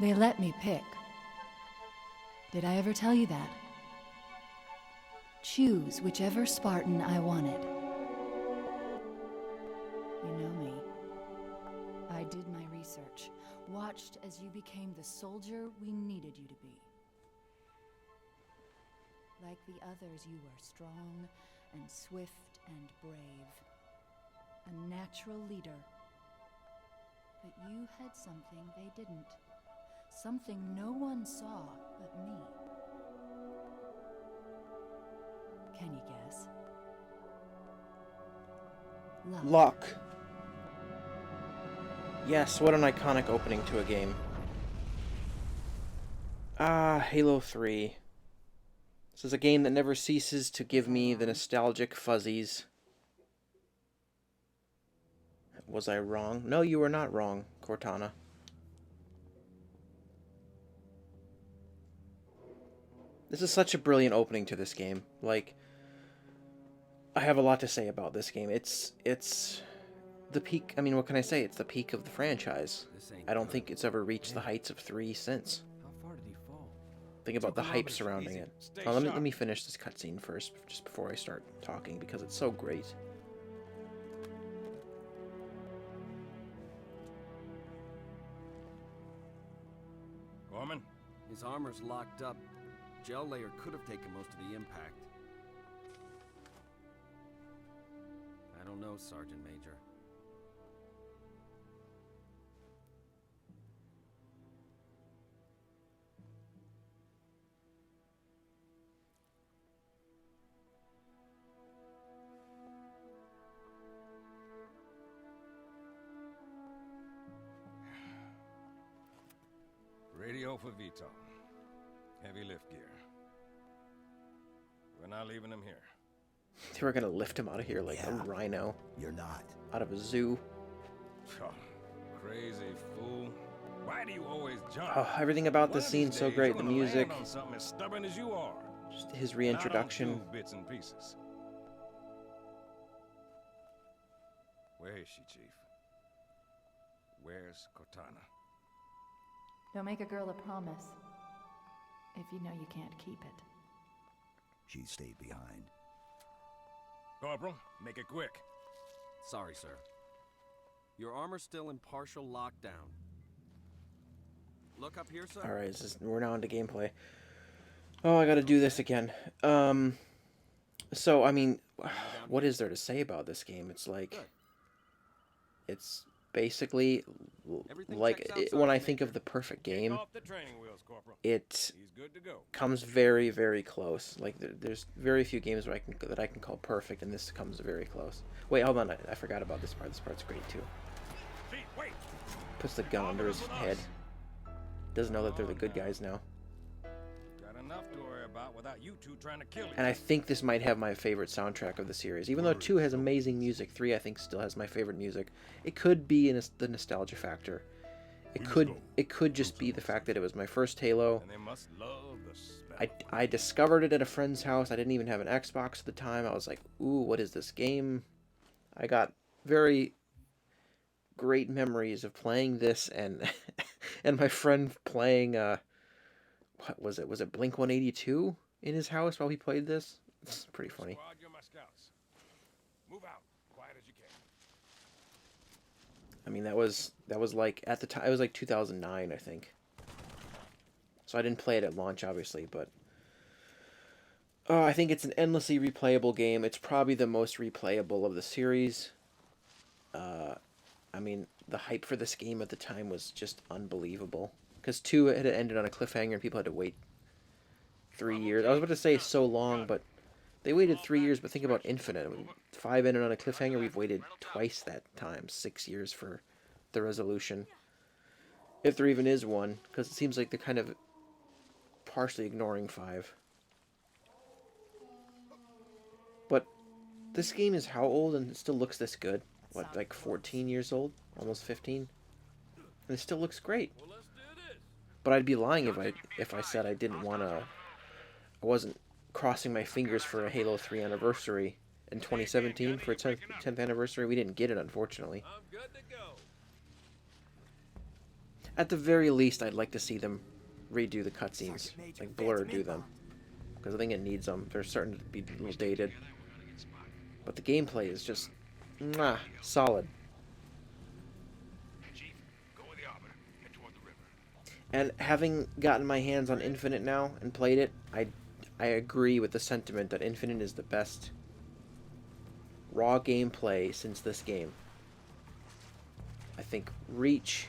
They let me pick. Did I ever tell you that? Choose whichever Spartan I wanted. You know me. I did my research, watched as you became the soldier we needed you to be. Like the others, you were strong and swift and brave. A natural leader. But you had something they didn't. Something no one saw but me. Can you guess? Luck. Yes, what an iconic opening to a game. Halo 3. This is a game that never ceases to give me the nostalgic fuzzies. Was I wrong? No, you were not wrong, Cortana. This is such a brilliant opening to this game. Like, I have a lot to say about this game. It's the peak. I mean, what can I say? It's the peak of the franchise. I don't think it's ever reached the heights of 3 since. How far did he fall? Think about the hype surrounding it. Oh, let me finish this cutscene first, just before I start talking, because it's so great. Gorman? His armor's locked up. Gel layer could have taken most of the impact. I don't know, Sergeant Major. Radio for Vito. Heavy lift gear. We're not leaving him here. They were gonna lift him out of here like a rhino. You're not. Out of a zoo. Oh, crazy fool. Why do you always jump? Oh, everything about One this of these scene's so days, great. you're The gonna music, land on something as stubborn as you are. just his Not on reintroduction. two bits and pieces. Where is she, Chief? Where's Cortana? Don't make a girl a promise if you know you can't keep it. She stayed behind. Corporal, make it quick. Sorry, sir. Your armor's still in partial lockdown. Look up here, sir. Alright, we're now into gameplay. Oh, I gotta do this again. So, I mean, what is there to say about this game? It's like, Good. it's basically, Everything like, checks out, when I Sergeant think of Major. the perfect Take game, off the training wheels, Corporal. it He's good to go. comes very, very close. Like, there's very few games where I can call perfect, and this comes very close. Wait, hold on, I forgot about this part. This part's great, too. Chief, wait. Puts the gun under his head. Doesn't know that they're the good guys now. Got enough to worry about without you two trying to kill each And I other. think this might have my favorite soundtrack of the series. Even though 2 has amazing music, 3 I think still has my favorite music. It could be the nostalgia factor. It could just be the fact that it was my first Halo. And they must love the smell. I discovered it at a friend's house. I didn't even have an Xbox at the time. I was like, ooh, what is this game? I got very great memories of playing this and and my friend playing what was it? Was it Blink 182 in his house while he played this? It's pretty funny. Squad, you're my scouts. Move out, quiet as you can. I mean, that was like at the time it was like 2009, I think. So I didn't play it at launch, obviously, but I think it's an endlessly replayable game. It's probably the most replayable of the series. I mean, the hype for this game at the time was just unbelievable. Because 2 had ended on a cliffhanger and people had to wait 3 years. I was about to say so long, but they waited 3 years. But think about Infinite. I mean, 5 ended on a cliffhanger. We've waited twice that time, 6 years for the resolution. If there even is one, because it seems like they're kind of partially ignoring 5. But this game is how old and it still looks this good? What, like 14 years old? Almost 15? And it still looks great. Well, let's do this. But I'd be lying if I said I didn't want to... I wasn't crossing my fingers for a Halo 3 anniversary in 2017 for its 10th anniversary. We didn't get it, unfortunately. I'm good to go. at the very least, I'd like to see them redo the cutscenes, like Blur do them, because I think it needs them. They're starting to be a little dated, but the gameplay is just solid. Chief, go with the Arbiter. Head toward the river. And having gotten my hands on Infinite now and played it, I agree with the sentiment that Infinite is the best raw gameplay since this game. I think Reach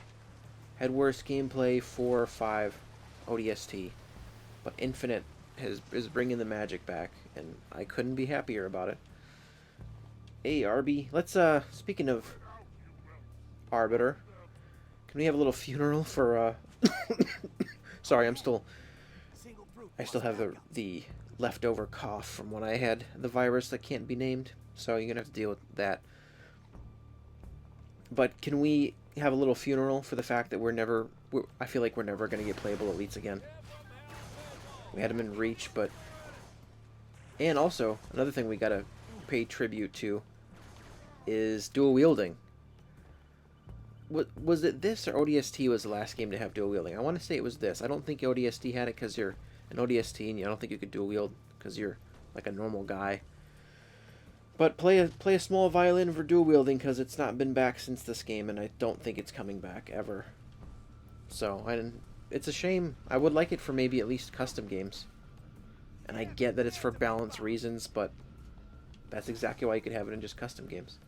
had worse gameplay, 4 or 5 ODST, but Infinite is bringing the magic back, and I couldn't be happier about it. Hey, Arby, let's speaking of Arbiter, can we have a little funeral for sorry, I still have the leftover cough from when I had the virus that can't be named, so you're gonna have to deal with that. But can we have a little funeral for the fact that I feel like we're never gonna get playable elites again. We had them in Reach, but... And also, another thing we gotta pay tribute to is dual wielding. Was it this or ODST was the last game to have dual wielding? I want to say it was this. I don't think ODST had it because you're an ODST, and I don't think you could dual wield because you're like a normal guy. But play a small violin for dual wielding because it's not been back since this game, and I don't think it's coming back ever. So it's a shame. I would like it for maybe at least custom games. And I get that it's for balance reasons, but that's exactly why you could have it in just custom games.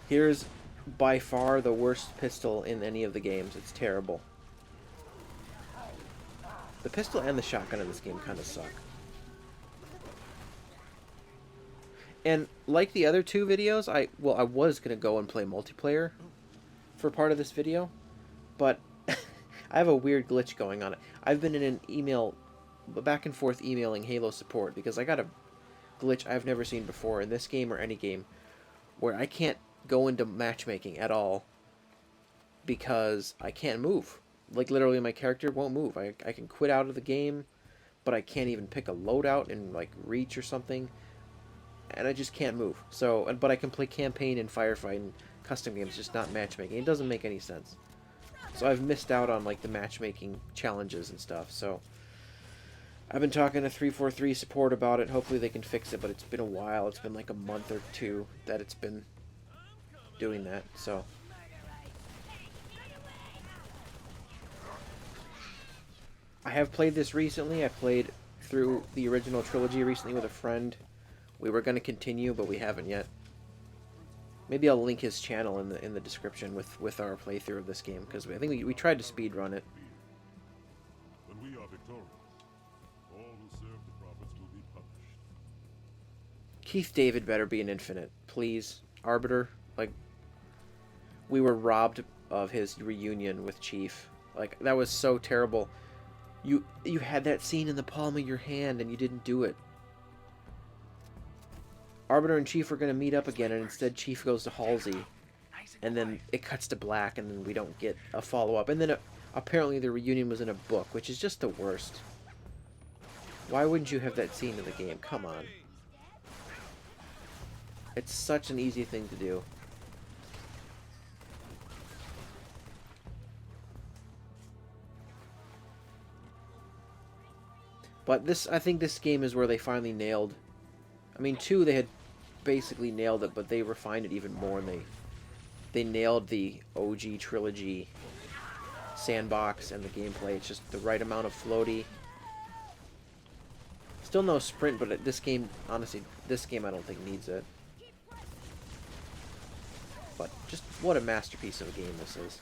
Here's by far the worst pistol in any of the games. It's terrible. The pistol and the shotgun in this game kind of suck. And like the other two videos, I was going to go and play multiplayer for part of this video, but I have a weird glitch going on. I've been in an back and forth emailing Halo support because I got a glitch I've never seen before in this game or any game where I can't go into matchmaking at all because I can't move. Like, literally, my character won't move. I can quit out of the game, but I can't even pick a loadout in, like, Reach or something, and I just can't move. So, but I can play campaign and firefight and custom games, just not matchmaking. It doesn't make any sense. So I've missed out on, like, the matchmaking challenges and stuff, so I've been talking to 343 support about it. Hopefully they can fix it, but it's been a while. It's been, like, a month or two that it's been doing that, so... I have played this recently. I played through the original trilogy recently with a friend. We were going to continue, but we haven't yet. Maybe I'll link his channel in the description with our playthrough of this game, because I think we tried to speedrun it. When we are victorious, all who serve the prophets will be punished. Keith David better be an Infinite, please. Arbiter, like, we were robbed of his reunion with Chief. Like, that was so terrible. You had that scene in the palm of your hand and you didn't do it. Arbiter and Chief were going to meet up again, and instead Chief goes to Halsey, and then it cuts to black, and then we don't get a follow-up. And then apparently the reunion was in a book, which is just the worst. Why wouldn't you have that scene in the game? Come on. It's such an easy thing to do. But I think this game is where they finally nailed... I mean, 2, they had basically nailed it, but they refined it even more, and they nailed the OG trilogy sandbox and the gameplay. It's just the right amount of floaty. Still no sprint, but this game, honestly, this game I don't think needs it. But just what a masterpiece of a game this is.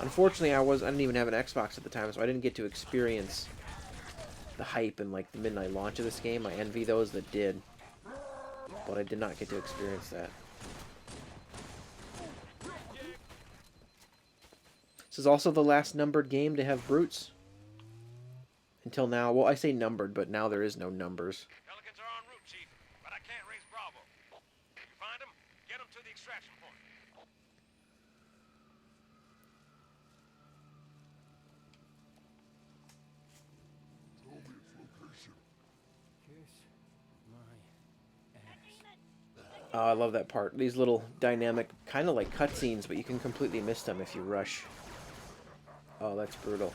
Unfortunately, I didn't even have an Xbox at the time, so I didn't get to experience the hype and, like, the midnight launch of this game. I envy those that did, but I did not get to experience that. This is also the last numbered game to have brutes. Until now. Well, I say numbered, but now there is no numbers. Pelicans are en route, Chief, but I can't raise Bravo. You find them, get them to the extraction point. Tell me its location. Kiss my ass. Oh, I love that part. These little dynamic, kind of like cutscenes, but you can completely miss them if you rush. Oh, that's brutal.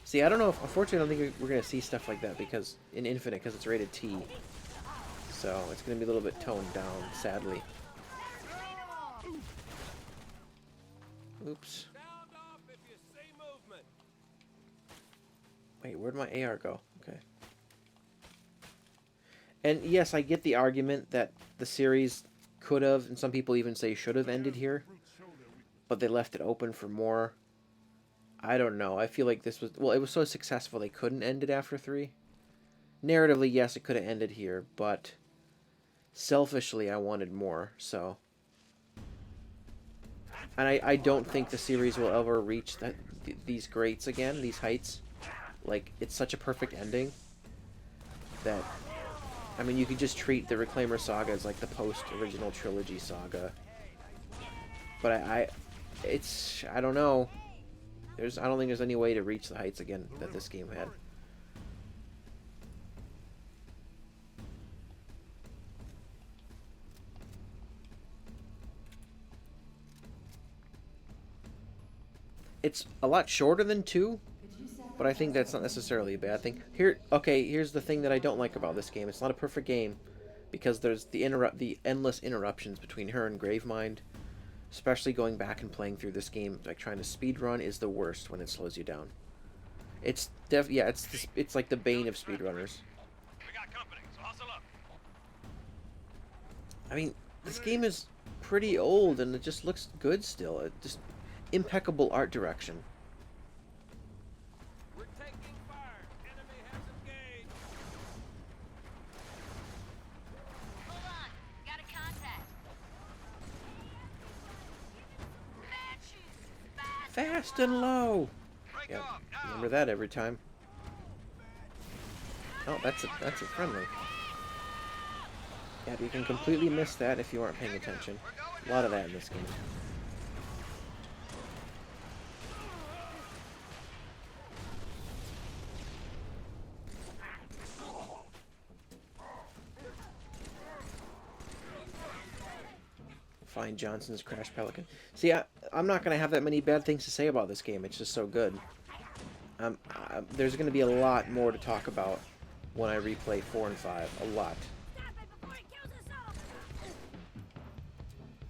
See, I don't know if, unfortunately, I don't think we're going to see stuff like that because in Infinite, because it's rated T. So it's going to be a little bit toned down, sadly. Oops. Sound off if you see movement. Wait, where'd my AR go? Okay. And yes, I get the argument that the series could have, and some people even say should have ended here, but they left it open for more. I don't know. I feel like this was, well, it was so successful they couldn't end it after 3. Narratively, yes, it could have ended here, but selfishly, I wanted more, so. And I don't think the series will ever reach these greats again, these heights. Like, it's such a perfect ending that, I mean, you could just treat the Reclaimer saga as like the post-original trilogy saga. But I don't know. I don't think there's any way to reach the heights again that this game had. It's a lot shorter than 2, but I think that's not necessarily a bad thing. Here's the thing that I don't like about this game. It's not a perfect game because there's the endless interruptions between her and Gravemind. Especially going back and playing through this game, like trying to speedrun is the worst when it slows you down. It's like the bane of speedrunners. We got company, so hustle up. I mean, this game is pretty old and it just looks good still. It just impeccable art direction. We're taking fire. Enemy has engaged. Hold on. Got a contact. Bad shoes. Fast and low. Break Yep, off now. remember that every time. Oh, that's a friendly. Yeah, you can completely miss that if you aren't paying attention. A lot of that in this game. Find Johnson's Crash Pelican. See, I'm not going to have that many bad things to say about this game. It's just so good. There's going to be a lot more to talk about when I replay 4 and 5. A lot.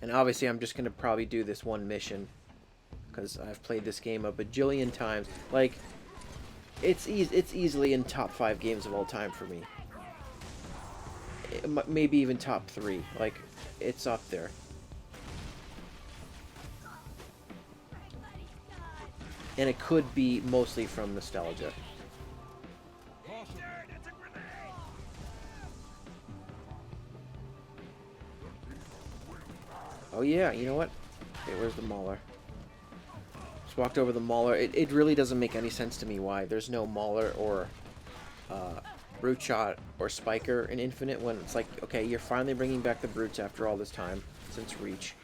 And obviously I'm just going to probably do this one mission. Because I've played this game a bajillion times. Like, it's easily in top 5 games of all time for me. Maybe even top 3. Like, it's up there. And it could be mostly from nostalgia. Oh yeah, you know what? Okay, where's the Mauler? Just walked over the Mauler. It really doesn't make any sense to me why there's no Mauler or Brute Shot or Spiker in Infinite when it's like, okay, you're finally bringing back the Brutes after all this time since Reach.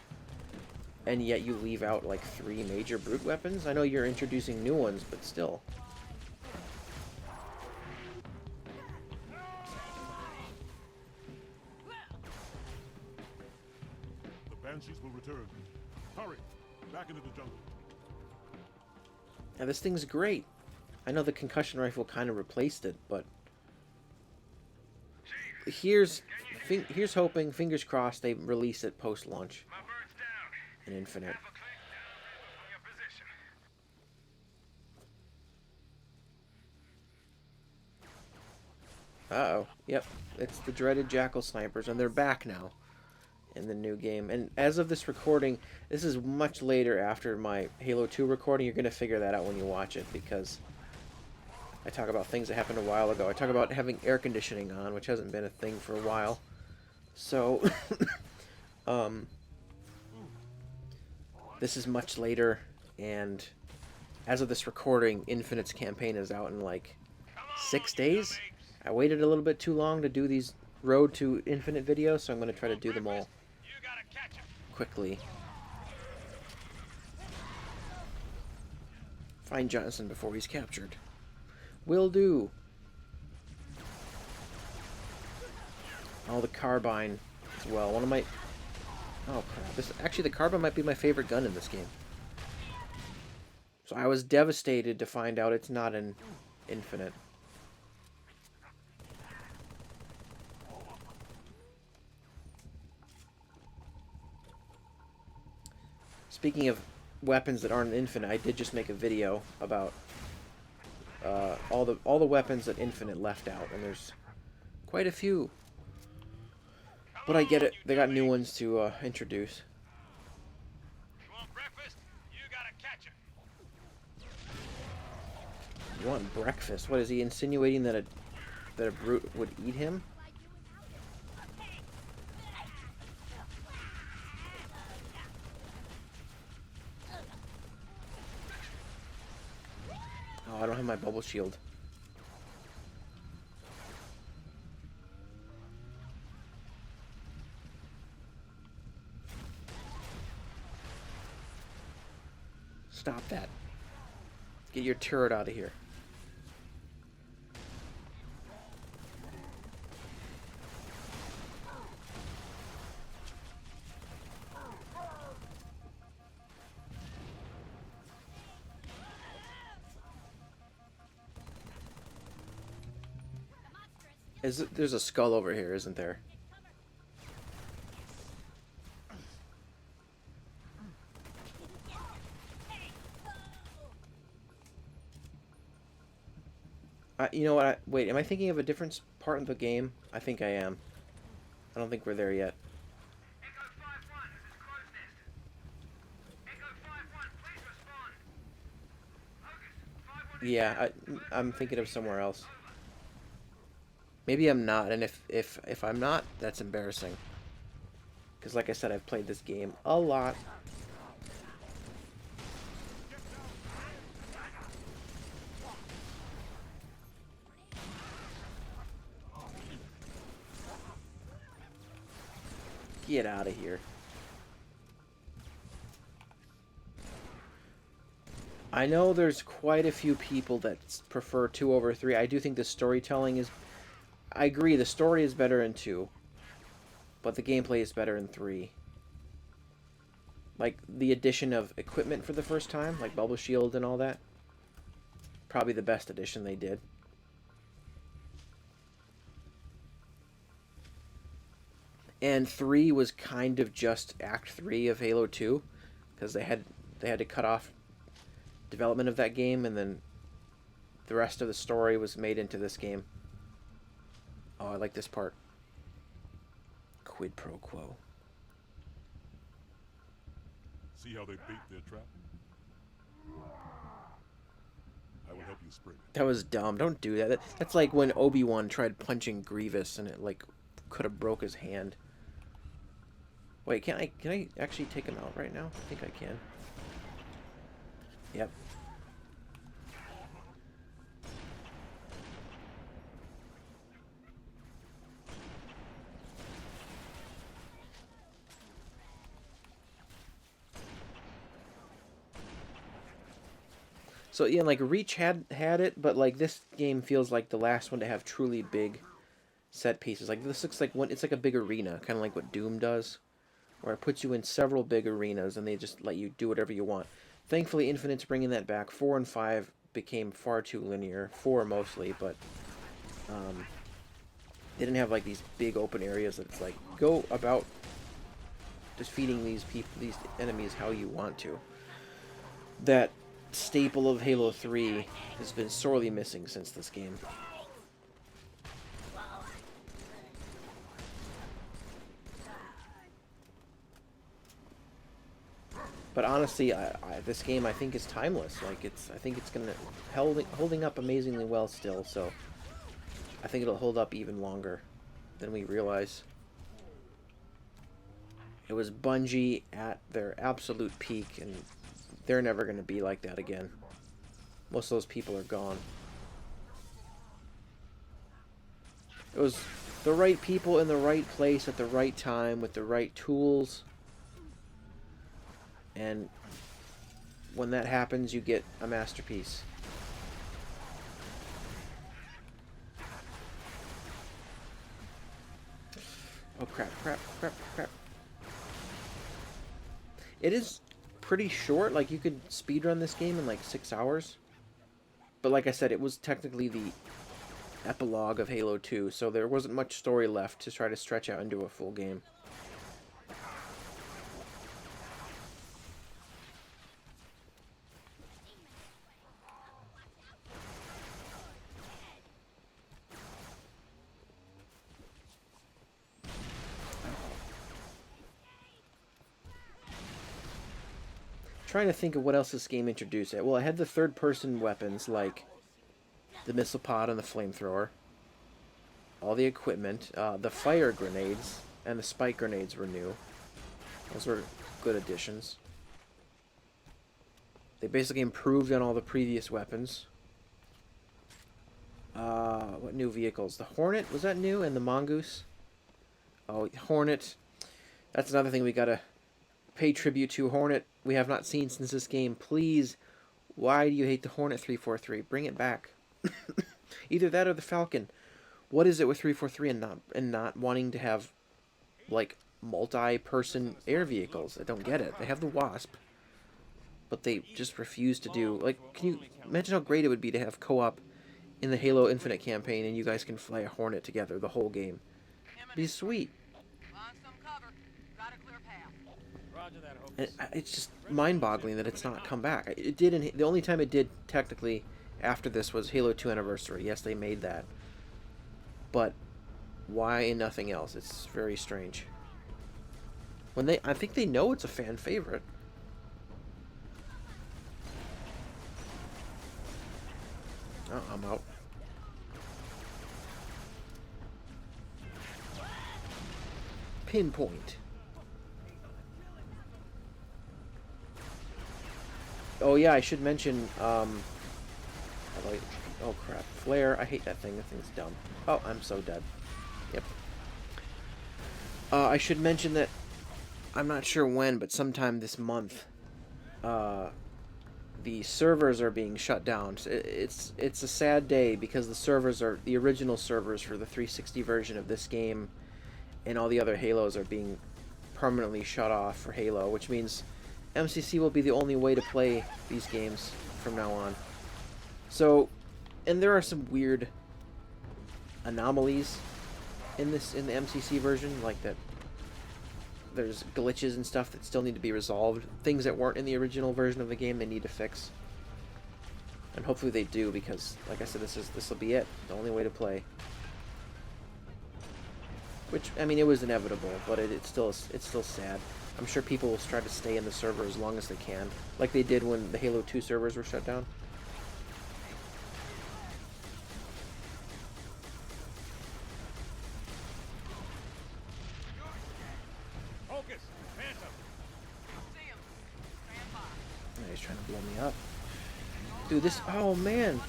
And yet you leave out like 3 major brute weapons? I know you're introducing new ones, but still. The Banshees will return. Hurry! Back into the jungle. Now this thing's great. I know the concussion rifle kind of replaced it, but here's hoping, fingers crossed, they release it post-launch My bird's down. in Infinite. Have a click on your position. Uh-oh. Yep. It's the dreaded Jackal Snipers, and they're back now in the new game. And as of this recording, this is much later after my Halo 2 recording. You're going to figure that out when you watch it, because I talk about things that happened a while ago. I talk about having air conditioning on, which hasn't been a thing for a while. So, this is much later, and as of this recording, Infinite's campaign is out in like 6 days. I waited a little bit too long to do these Road to Infinite videos, so I'm going to try to do them all You gotta catch him. quickly. Find Johnson before he's captured. Will do. Oh, the carbine as well. One of my... Oh, crap. Actually, the carbine might be my favorite gun in this game. So I was devastated to find out it's not in Infinite. Speaking of weapons that aren't Infinite, I did just make a video about all the weapons that Infinite left out, and there's quite a few. But I get it; they got new ones to introduce. You want breakfast? You gotta catch him. You want breakfast? What is he insinuating that a brute would eat him? Oh, I don't have my bubble shield. Stop that. Get your turret out of here. There's a skull over here, isn't there? You know what? Wait, am I thinking of a different part of the game? I think I am. I don't think we're there yet. Echo 5-1, this is Crow's Nest. Echo 5-1, please respond. Focus, 5-1 is Yeah, I'm thinking of somewhere else. Maybe I'm not, and if I'm not, that's embarrassing. Because like I said, I've played this game a lot. Get out of here. I know there's quite a few people that prefer 2 over 3. I do think the storytelling is... I agree, the story is better in 2. But the gameplay is better in 3. Like, the addition of equipment for the first time, like Bubble Shield and all that. Probably the best addition they did. And 3 was kind of just Act 3 of Halo 2, because they had to cut off development of that game, and then the rest of the story was made into this game. Oh, I like this part. Quid pro quo. See how they bait their trap? I will help you spring it. That was dumb. Don't do that. That's like when Obi-Wan tried punching Grievous, and it like could have broke his hand. Wait, can I actually take him out right now? I think I can. Yep. So yeah, like Reach had it, but like this game feels like the last one to have truly big set pieces. Like this looks like it's like a big arena, kind of like what Doom does, where it puts you in several big arenas and they just let you do whatever you want. Thankfully, Infinite's bringing that back. 4 and 5 became far too linear. 4 mostly, but they didn't have like these big open areas that's like go about defeating these enemies how you want to. That staple of Halo 3 has been sorely missing since this game. But honestly, this game I think is timeless. Like I think it's gonna holding up amazingly well still. So I think it'll hold up even longer than we realize. It was Bungie at their absolute peak, and they're never gonna be like that again. Most of those people are gone. It was the right people in the right place at the right time with the right tools. And when that happens, you get a masterpiece. Oh crap, crap, crap, crap. It is pretty short, like you could speedrun this game in like 6 hours. But like I said, it was technically the epilogue of Halo 2, so there wasn't much story left to try to stretch out into a full game. Trying to think of what else this game introduced. Well, it had the third-person weapons like the missile pod and the flamethrower. All the equipment, the fire grenades and the spike grenades were new. Those were good additions. They basically improved on all the previous weapons. What new vehicles? The Hornet, was that new? And the Mongoose? Oh, Hornet. That's another thing we gotta pay tribute to. Hornet, we have not seen since this game. Please, why do you hate the Hornet 343? Bring it back. Either that or the Falcon. What is it with 343 and not wanting to have like multi-person air vehicles? I don't get it. They have the Wasp, but they just refuse to do, like, can you imagine how great it would be to have co-op in the Halo Infinite campaign and you guys can fly a Hornet together the whole game? It'd be sweet. Find some cover. Got a clear path. Roger that, And it's just mind-boggling that it's not come back. It did, the only time it did technically after this was Halo 2 Anniversary. Yes, they made that. But why nothing else? It's very strange. I think they know it's a fan favorite. Oh, I'm out. Pinpoint. Oh yeah, I should mention, oh crap, Flare, I hate that thing, the thing's dumb. Oh, I'm so dead. Yep. I should mention that, I'm not sure when, but sometime this month, the servers are being shut down. It's a sad day because the servers are, the original servers for the 360 version of this game and all the other Halos are being permanently shut off for Halo, which means MCC will be the only way to play these games from now on. So, and there are some weird anomalies in the MCC version, like that there's glitches and stuff that still need to be resolved. Things that weren't in the original version of the game they need to fix. And hopefully they do, because like I said, this will be it. The only way to play. Which, I mean, it was inevitable, but it's still sad. I'm sure people will try to stay in the server as long as they can, like they did when the Halo 2 servers were shut down. Focus! Phantom! See him. Stand by. Oh, he's trying to blow me up. Dude, this... Oh, man. One down.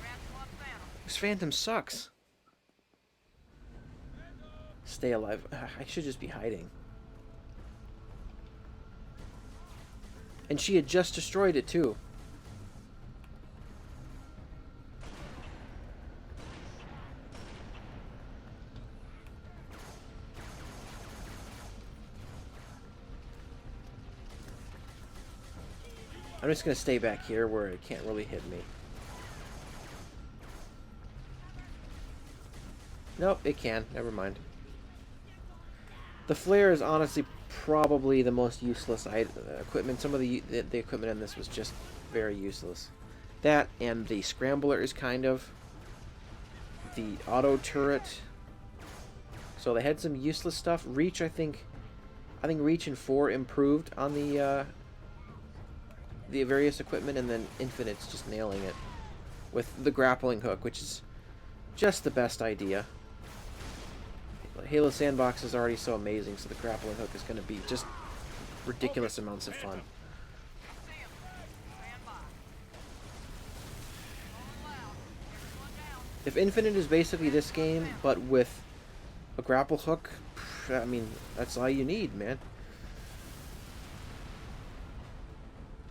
Grab one Phantom. This Phantom sucks. Stay alive. I should just be hiding. And she had just destroyed it, too. I'm just going to stay back here where it can't really hit me. Nope, it can. Never mind. The flare is honestly probably the most useless equipment. Some of the equipment in this was just very useless. That and the scrambler is kind of. The auto turret. So they had some useless stuff. Reach, I think Reach and 4 improved on the various equipment, and then Infinite's just nailing it with the grappling hook, which is just the best idea. Halo Sandbox is already so amazing, so the grappling hook is going to be just ridiculous amounts of fun. See him. Stand by. Going loud. Everyone down. If Infinite is basically this game, but with a grapple hook, I mean, that's all you need, man.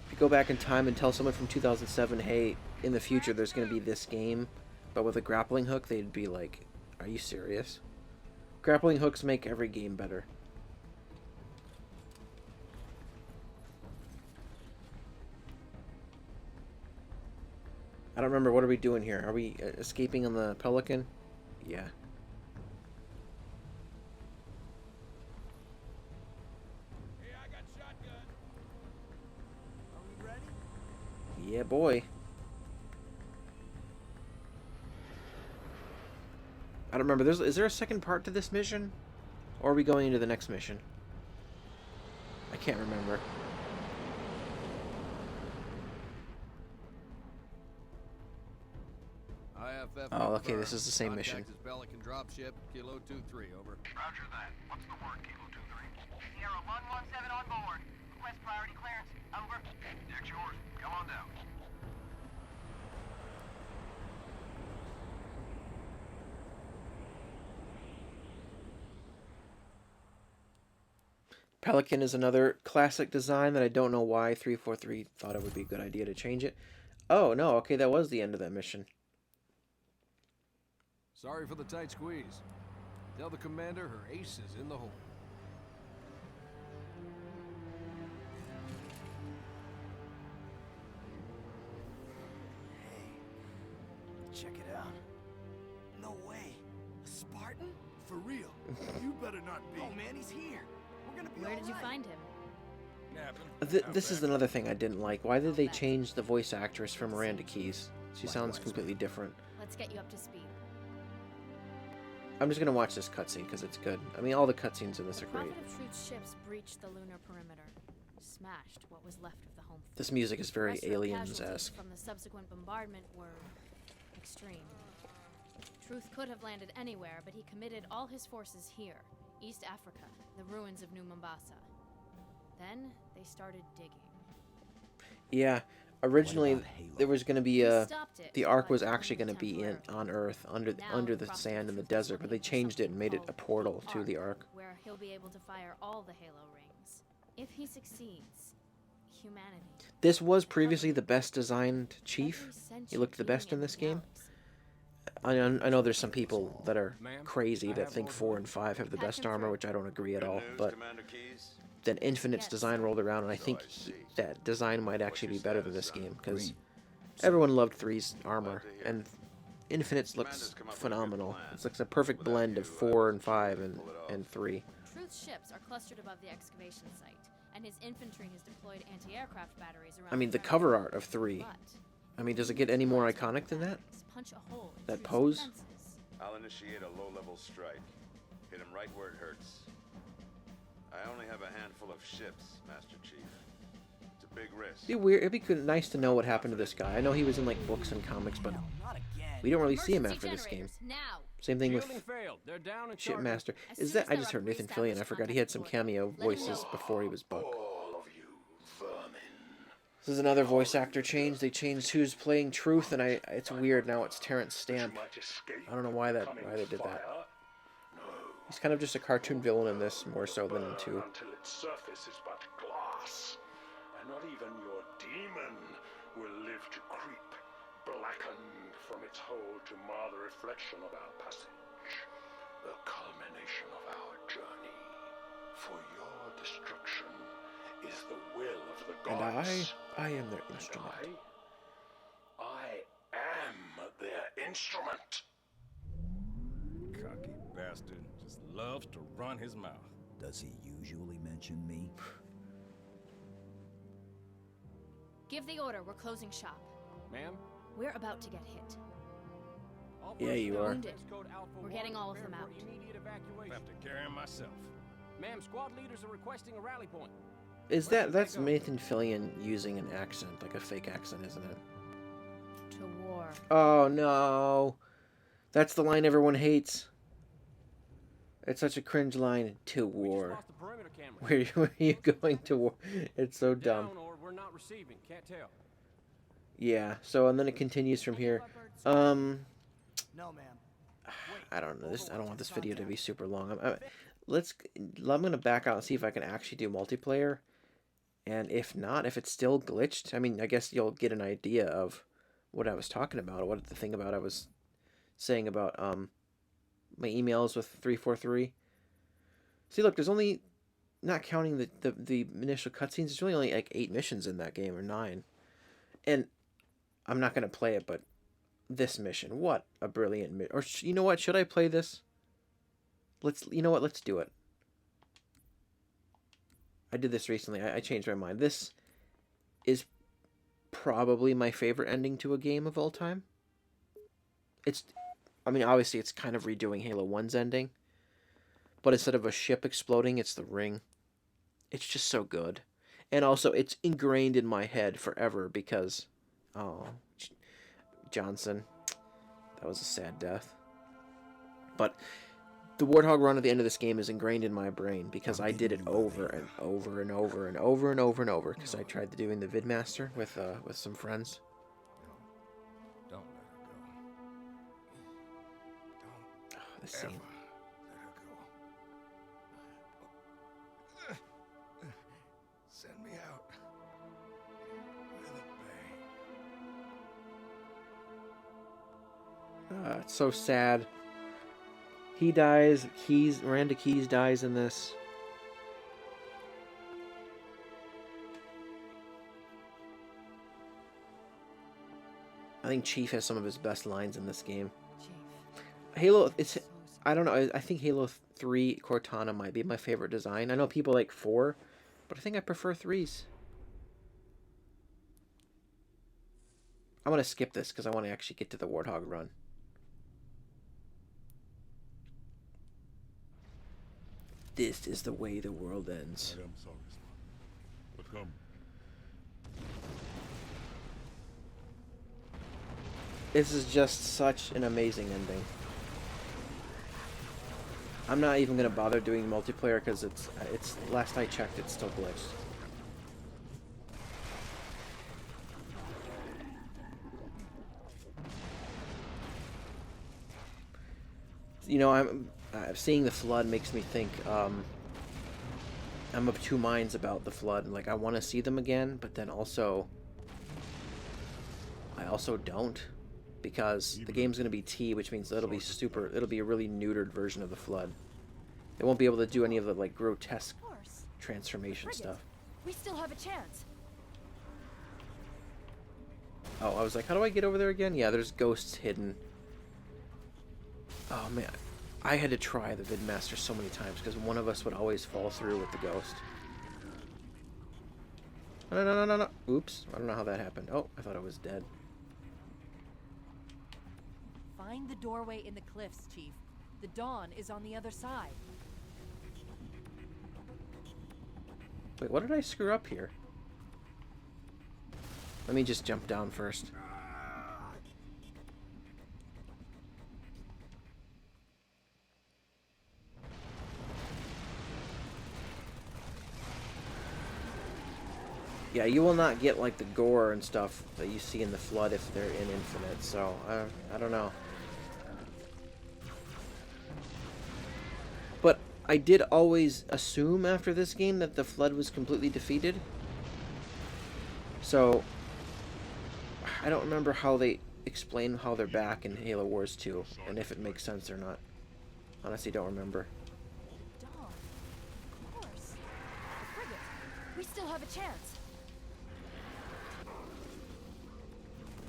If you go back in time and tell someone from 2007, hey, in the future there's going to be this game, but with a grappling hook, they'd be like, are you serious? Grappling hooks make every game better. I don't remember. What are we doing here? Are we escaping on the Pelican? Yeah. Hey, I got shotgun. Are we ready? Yeah, boy. I don't remember. Is there a second part to this mission? Or are we going into the next mission? I can't remember. IFF. Oh, okay, this is the same mission. Contact is Pelican dropship, Kilo 23, over. Roger that. What's the word, Kilo 2-3? Sierra 117 on board. Request priority clearance. Over. Deck's yours. Come on down. Pelican is another classic design that I don't know why 343 thought it would be a good idea to change it. Oh, no, okay, that was the end of that mission. Sorry for the tight squeeze. Tell the commander her ace is in the hole. Check it out. No way. A Spartan? For real? You better not be. Oh man, he's here. We're gonna be Where did you alright. find him? This is another thing I didn't like. Why did they change the voice actress from Miranda Keys? She sounds completely different. Let's get you up to speed. I'm just gonna watch this cutscene because it's good. I mean, all the cutscenes in this The are great. Prophet of Truth's ships breached the lunar perimeter, smashed what was left of the home fleet. This music is very Terrestrial Aliens-esque. casualties from the subsequent bombardment were extreme. Truth could have landed anywhere, but he committed all his forces here, East Africa, the ruins of New Mombasa. Then they started digging. Yeah, originally about Halo? there was gonna be We a stopped it the Ark by was killing actually it gonna be in temporarily. on Earth under Now the Prophet sand in the Truth is desert, but they looking for changed it and something made it called a portal the to the Ark. where he'll be able to fire all the Halo rings. If he succeeds, humanity. This was previously the best designed chief. Every He sentient looked the being best in this game. knows. I know there's some people that are Ma'am, crazy I that have think orders. 4 and 5 have the Patch best him armor, through. which I don't agree at all. Good news, But Commander Keys? then Infinite's Yes, design sir. rolled around, and I So think I see. that design might actually be better than this status, game because Green. everyone loved 3's armor, Glad to hear. and Infinite's looks Commander's come up with a good phenomenal. plan. It's like a perfect Without blend of you, 4 and I'm sure 5 you'd and pull it off. and 3. Truth's ships are clustered above the excavation site, and his infantry has deployed anti-aircraft batteries around. I mean, the perimeter. cover art of 3. But I mean, does it get any more iconic than that? punch a hole in That Truth's pose? defenses. I'll initiate a low-level strike. Hit him right where it hurts. I only have a handful of ships, Master Chief. It's a big risk. It'd be nice to know what happened to this guy. I know he was in like books and comics, but Hell, not again. we don't really see him Emergency after this game. generators, Now. Same thing with Shielding failed. They're down and Shipmaster. As Is soon that as I they're just up, heard Nathan reestablish Fillion? I forgot he had some contact with cameo Let me voices know. before he was booked. All of you vermin. This is another voice actor change. They changed who's playing Truth, and it's weird now. It's Terrence Stamp. Might escape I don't know why they did that. He's kind of just a cartoon villain in this more so than in 2. Until its surface is but glass, and not even your demon will live to creep, blackened from its hole to mar the reflection of our passage, the culmination of our journey. For your destruction is the will of the And gods. I am their And instrument. I am their instrument. Cocky bastard just loves to run his mouth. Does he usually mention me? Give the order. We're closing shop. Ma'am? We're about to get hit. All Yeah, you personnel, are. Wounded. text code Alpha We're 1, getting all of prepare them for out. immediate evacuation. Have to carry him myself. Ma'am, squad leaders are requesting a rally point. Is Where should they that's go? Nathan Fillion using an accent, like a fake accent, isn't it? To war. Oh no, that's the line everyone hates. It's such a cringe line. To We just war. lost the perimeter camera. Where are you going to war? It's so dumb. Down or we're not receiving. Can't tell. Yeah. So and then it continues from here. No, ma'am. I don't know. I don't want this video to be super long. I'm gonna back out and see if I can actually do multiplayer. And if not, if it's still glitched, I mean, I guess you'll get an idea of what I was talking about, or what the thing about I was saying about my emails with 343. See, look, there's only, not counting the initial cutscenes, there's really only like 8 missions in that game, or 9. And I'm not going to play it, but this mission, what a brilliant mission. Or you know what, should I play this? You know what, let's do it. I did this recently. I changed my mind. This is probably my favorite ending to a game of all time. I mean, obviously it's kind of redoing Halo 1's ending. But instead of a ship exploding, it's the ring. It's just so good. And also, it's ingrained in my head forever because... Oh, Johnson. That was a sad death. But the Warthog run at the end of this game is ingrained in my brain because I did it over and over and over and over and over and over because I tried doing the Vidmaster with some friends. Don't let her go. Don't The scene. ever let her go. Send me out with a bang. It's so sad. He dies. Miranda Keyes dies in this. I think Chief has some of his best lines in this game. Halo, I don't know. I think Halo 3 Cortana might be my favorite design. I know people like 4, but I think I prefer 3's. I'm going to skip this because I want to actually get to the Warthog run. This is the way the world ends. I am sorry, son. But come. This is just such an amazing ending. I'm not even going to bother doing multiplayer because it's last I checked, it's still glitched. You know, I'm seeing the Flood makes me think I'm of two minds about the Flood. Like, I want to see them again, but then also I also don't, because the game's going to be T, which means it'll be a really neutered version of the Flood. They won't be able to do any of the like grotesque transformation stuff. We still have a chance. Oh, I was like, how do I get over there again? Yeah, there's ghosts hidden. Oh man, I had to try the Vidmaster so many times because one of us would always fall through with the ghost. No. Oops, I don't know how that happened. Oh, I thought I was dead. Find the doorway in the cliffs, Chief. The dawn is on the other side. Wait, what did I screw up here? Let me just jump down first. Yeah, you will not get like the gore and stuff that you see in the Flood if they're in Infinite, so I don't know. But I did always assume after this game that the Flood was completely defeated. So I don't remember how they explain how they're back in Halo Wars 2 and if it makes sense or not. Honestly, don't remember. Dawn. Of course. The frigate. We still have a chance.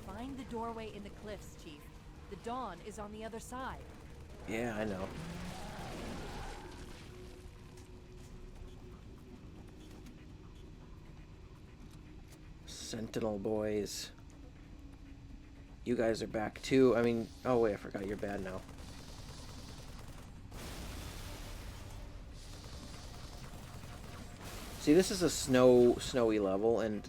Find the doorway in the cliffs, Chief. The dawn is on the other side. Yeah, I know. Sentinel boys. You guys are back too. I mean, oh wait, I forgot you're bad now. See, this is a snowy level, and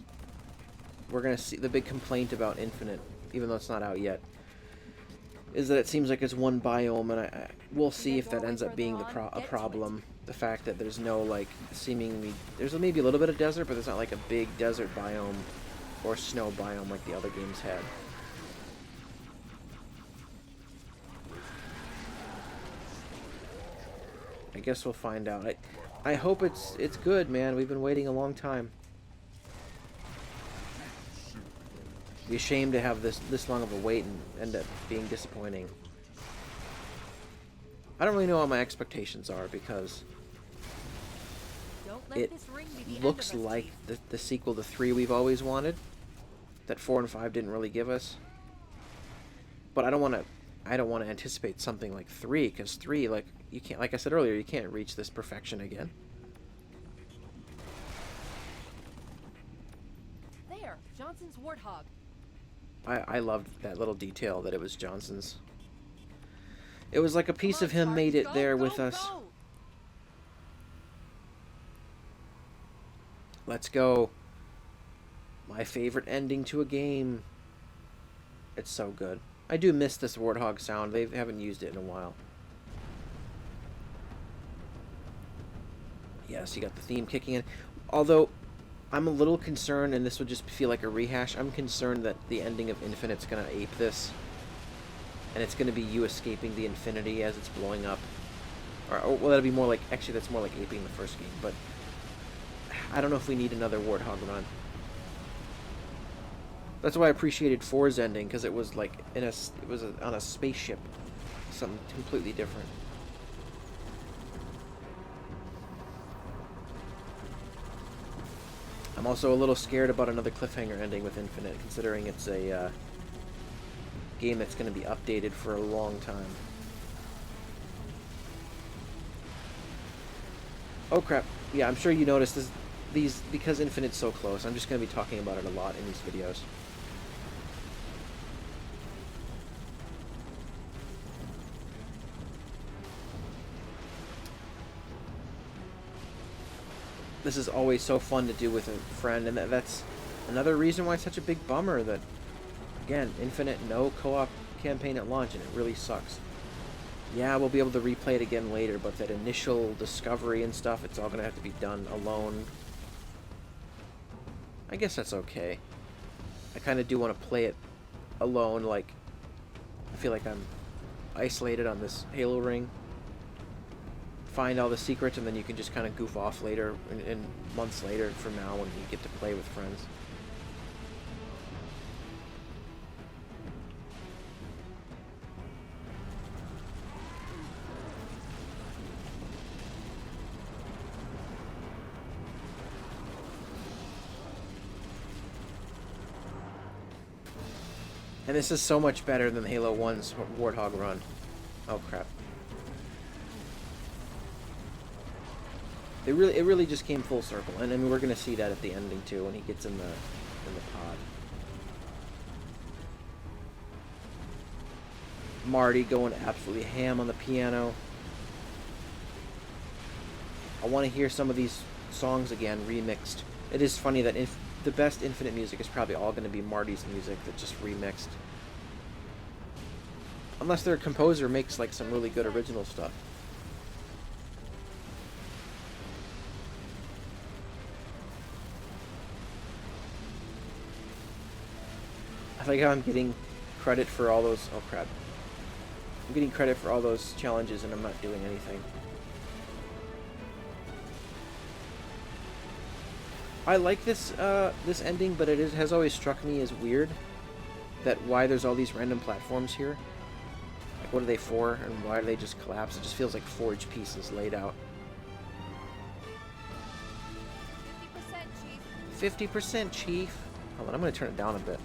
we're gonna see the big complaint about Infinite, even though it's not out yet, is that it seems like it's one biome, and we'll see if that ends up being a problem. The fact that there's no, like, seemingly... There's maybe a little bit of desert, but there's not, like, a big desert biome or snow biome like the other games had. I guess we'll find out. I hope it's good, man. We've been waiting a long time. It'd be a shame to have this long of a wait and end up being disappointing. I don't really know what my expectations are because Don't let it this ring be the looks end of us, like Chief. the sequel to 3 we've always wanted, that 4 and 5 didn't really give us. But I don't want to anticipate something like 3, because 3, like, you can't, like I said earlier, you can't reach this perfection again. There, Johnson's warthog. I loved that little detail that it was Johnson's. It was like a piece Come of on, him made it Spartans, there go, with go, us. go. Let's go. My favorite ending to a game. It's so good. I do miss this Warthog sound. They haven't used it in a while. Yes, you got the theme kicking in. Although, I'm a little concerned, and this would just feel like a rehash, I'm concerned that the ending of Infinite's going to ape this. And it's going to be you escaping the infinity as it's blowing up. Or well, that'll be more like... Actually, that's more like aping the first game, but... I don't know if we need another Warthog run. That's why I appreciated 4's ending, because it was like on a spaceship, something completely different. I'm also a little scared about another cliffhanger ending with Infinite, considering it's a game that's going to be updated for a long time. Oh crap! Yeah, I'm sure you noticed this. These, because Infinite's so close, I'm just going to be talking about it a lot in these videos. This is always so fun to do with a friend, and that's another reason why it's such a big bummer that, again, Infinite, no co-op campaign at launch, and it really sucks. Yeah, we'll be able to replay it again later, but that initial discovery and stuff, it's all going to have to be done alone. I guess that's okay. I kind of do want to play it alone, like, I feel like I'm isolated on this Halo ring. Find all the secrets, and then you can just kind of goof off later, and months later from now when you get to play with friends. And this is so much better than Halo 1's Warthog run. Oh crap. It really just came full circle, and I mean we're gonna see that at the ending too when he gets in the pod. Marty going absolutely ham on the piano. I want to hear some of these songs again remixed. It is funny that the best Infinite music is probably all going to be Marty's music that's just remixed. Unless their composer makes like some really good original stuff. I like how I'm getting credit for all those... Oh crap. I'm getting credit for all those challenges and I'm not doing anything. I like this this ending, but it has always struck me as weird that why there's all these random platforms here. Like, what are they for, and why do they just collapse? It just feels like forged pieces laid out. 50%, Chief. 50%, Chief. Hold on, I'm going to turn it down a bit.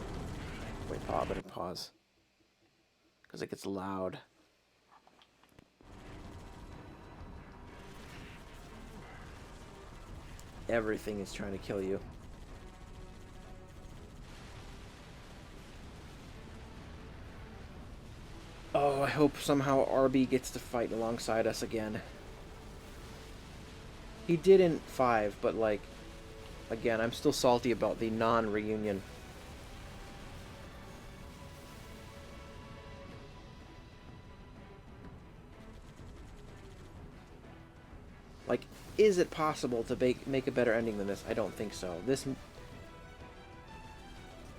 Wait, I better pause. Because it gets loud. Everything is trying to kill you. Oh, I hope somehow Arby gets to fight alongside us again. He did in 5, but like, again, I'm still salty about the non-reunion. Like, is it possible to make a better ending than this? I don't think so. The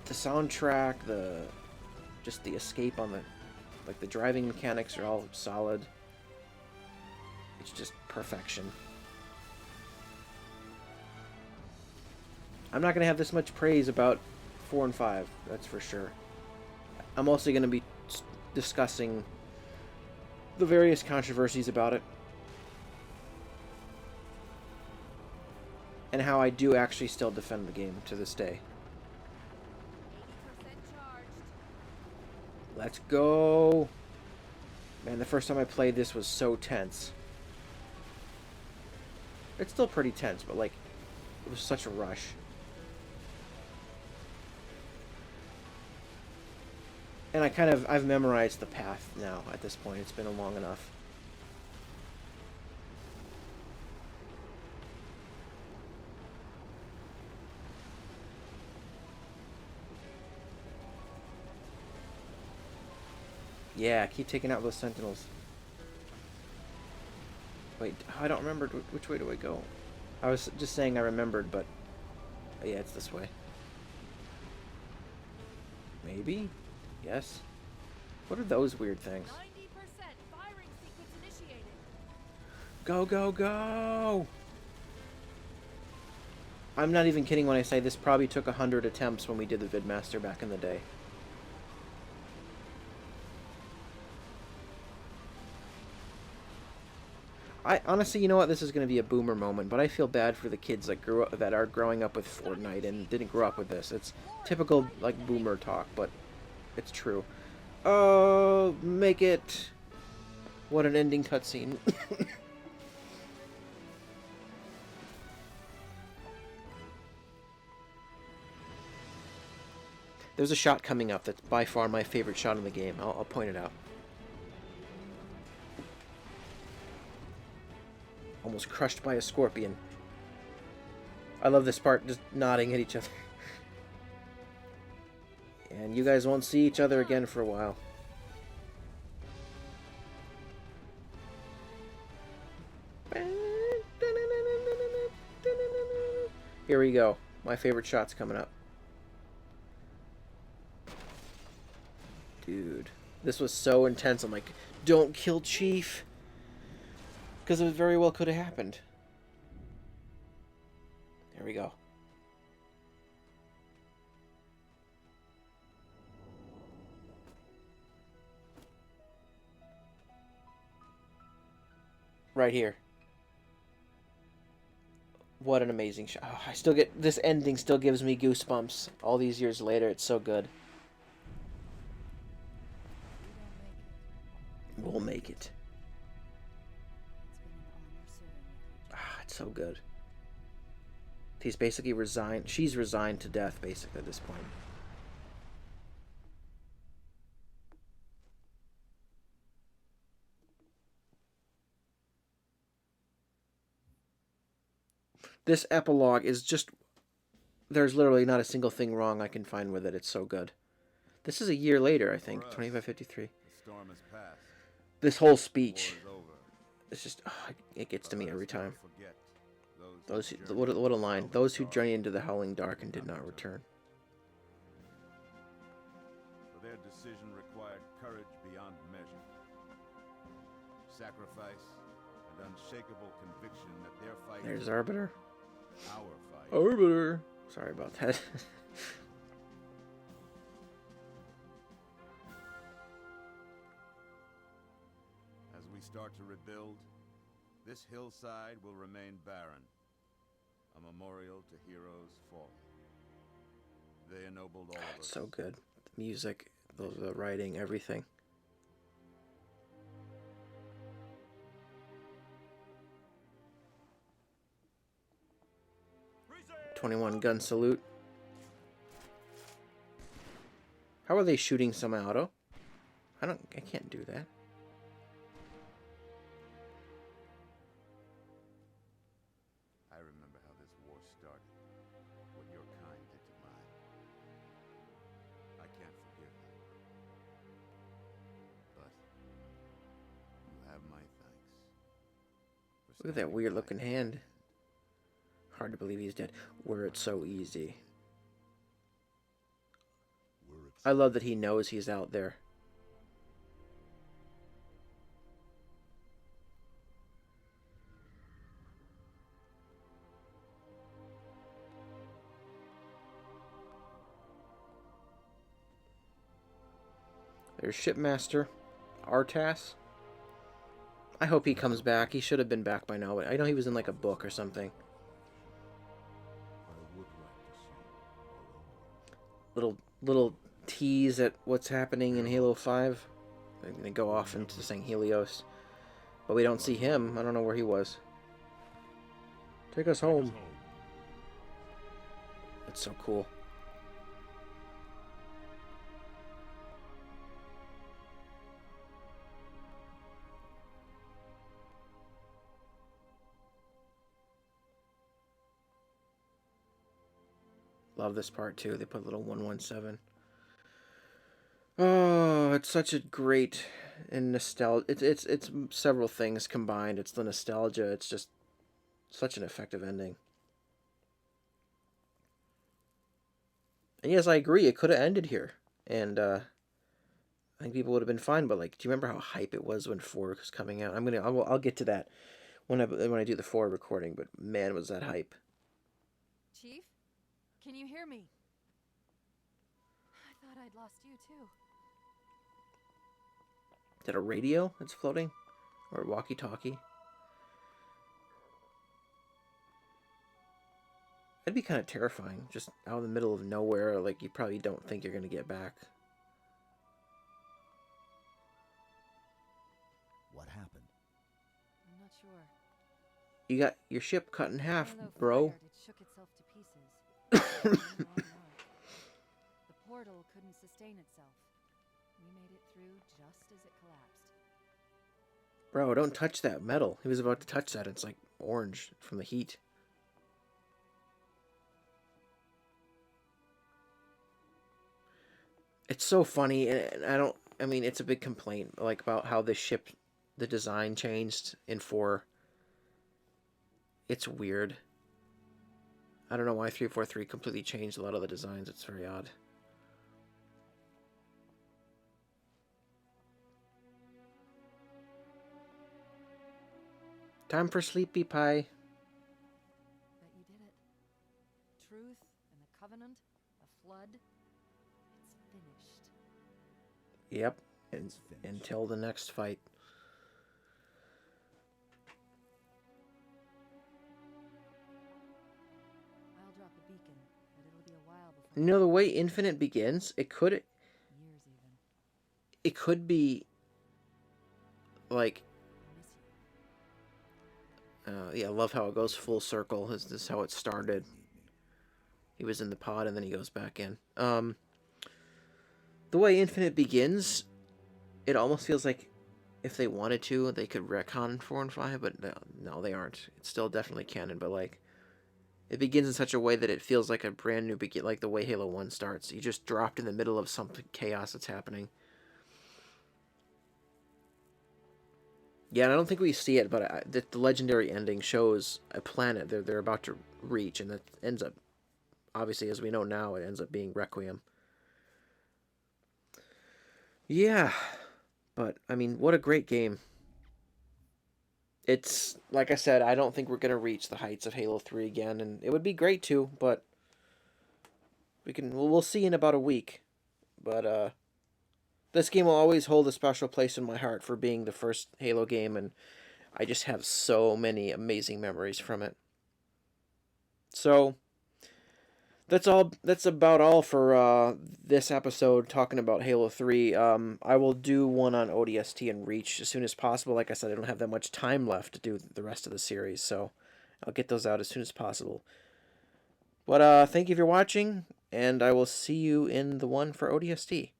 soundtrack, just the escape on the, like the driving mechanics are all solid. It's just perfection. I'm not going to have this much praise about 4 and 5, that's for sure. I'm also going to be discussing the various controversies about it. And how I do actually still defend the game to this day. 80% charged. Let's go! Man, the first time I played this was so tense. It's still pretty tense, but like, it was such a rush. And I've memorized the path now at this point. It's been long enough. Yeah, keep taking out those sentinels. Wait, I don't remember. Which way do I go? I was just saying I remembered, but yeah, it's this way. Maybe? Yes. What are those weird things? 90% firing sequence initiated. Go, go, go! I'm not even kidding when I say this probably took 100 attempts when we did the Vidmaster back in the day. I honestly, you know what? This is going to be a boomer moment, but I feel bad for the kids that are growing up with Fortnite and didn't grow up with this. It's typical like boomer talk, but it's true. Oh, make it! What an ending cutscene. There's a shot coming up that's by far my favorite shot in the game. I'll point it out. Almost crushed by a scorpion. I love this part, just nodding at each other. And you guys won't see each other again for a while. Here we go. My favorite shot's coming up. Dude, this was so intense. I'm like, don't kill Chief. Because it very well could have happened. There we go. Right here. What an amazing shot. Oh, I still get... This ending still gives me goosebumps. All these years later, it's so good. We'll make it. Ah, it's so good. He's basically resigned. She's resigned to death, basically, at this point. This epilogue is just... There's literally not a single thing wrong I can find with it. It's so good. This is a year later, I think. 2553. Storm has passed. This whole speech. It's just... Oh, it gets to me every time. What a line. Those who journey into the howling dark and did not return. For their decision required courage beyond measure. Sacrifice and unshakable conviction that their fight... There's Arbiter. Our fight. Arbiter. Sorry about that. As we start to rebuild, this hillside will remain barren. A memorial to heroes fallen. They ennobled all of us. So good. The music, the writing, everything. .21 gun salute. How are they shooting semi-auto? I can't do that. I remember how this war started. What your kind did to mine. I can't forgive them. But you have my thanks. Look at that weird looking hand. Hard to believe he's dead. Were it so easy. I love that he knows he's out there. There's Shipmaster Artas. I hope he comes back. He should have been back by now. But I know he was in like a book or something. Little tease at what's happening in Halo 5. They're gonna go off into saying Helios, but we don't see him. I don't know where he was. Take us home. That's so cool. Love this part too. They put little 117. Oh, it's such a great and nostalgia. It's several things combined. It's the nostalgia. It's just such an effective ending. And yes, I agree. It could have ended here, and I think people would have been fine. But like, do you remember how hype it was when 4 was coming out? I'll get to that when I do the 4 recording. But man, was that hype! Chief, can you hear me? I thought I'd lost you too. Is that a radio that's floating, or a walkie-talkie? That'd be kind of terrifying, just out in the middle of nowhere, like you probably don't think you're gonna get back. What happened? I'm not sure. You got your ship cut in half, Halo bro. fired, it shook itself to pieces. The portal couldn't sustain itself. We made it through just as it collapsed. Bro, don't touch that metal. He was about to touch that. It's like orange from the heat. It's so funny, and I mean, it's a big complaint, like, about how this ship, the design changed in 4. It's weird. I don't know why 343 completely changed a lot of the designs. It's very odd. Time for Sleepy Pie. Bet you did it. Truth and the Covenant, the Flood. It's finished. Yep, until the next fight. I'll drop a beacon, but it'll be a while before. You know, the way Infinite begins, it could Years even. it could be like, I miss you. yeah, I love how it goes full circle. This is how it started. He was in the pod and then he goes back in. The way Infinite begins, it almost feels like if they wanted to, they could retcon 4 and 5, but no, they aren't. It's still definitely canon, but like, it begins in such a way that it feels like a brand new begin, like the way Halo 1 starts. You just dropped in the middle of some chaos that's happening. Yeah, and I don't think we see it, but the legendary ending shows a planet they're about to reach, and it ends up, obviously, as we know now, it ends up being Requiem. Yeah, but, I mean, what a great game. It's, like I said, I don't think we're going to reach the heights of Halo 3 again, and it would be great to, but we'll see in about a week. But, this game will always hold a special place in my heart for being the first Halo game, and I just have so many amazing memories from it. So, that's about all for this episode talking about Halo 3. I will do one on ODST and Reach as soon as possible. Like I said, I don't have that much time left to do the rest of the series, so I'll get those out as soon as possible. But thank you for watching, and I will see you in the one for ODST.